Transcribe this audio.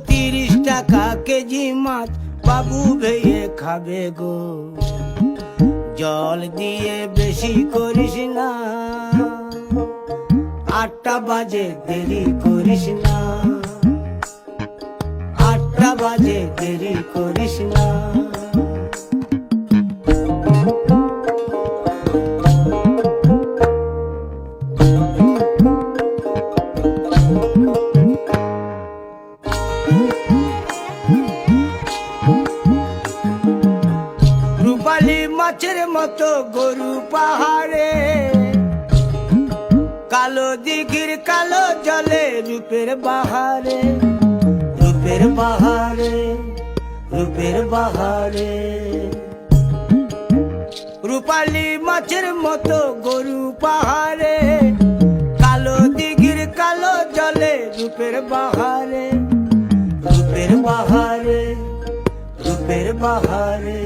30 টাকা কেজি মাছ বাবু ভেয়ে খাবে গো। জল দিয়ে বেশি করিস না, 8টা বাজে দেরি করিস না, 8টা বাজে দেরি করিস না। রূপালী মাছের মতো গরু পাহাড়ে, কালো দিঘির কালো জলে রূপের বাহারে, রূপের বাহারে, রূপের বাহারে। রূপালী মাছের মতো গরু পাহাড়ে, কালো দিঘির কালো জলে রূপের বাহারে, রূপের বাহারে, রূপের বাহারে।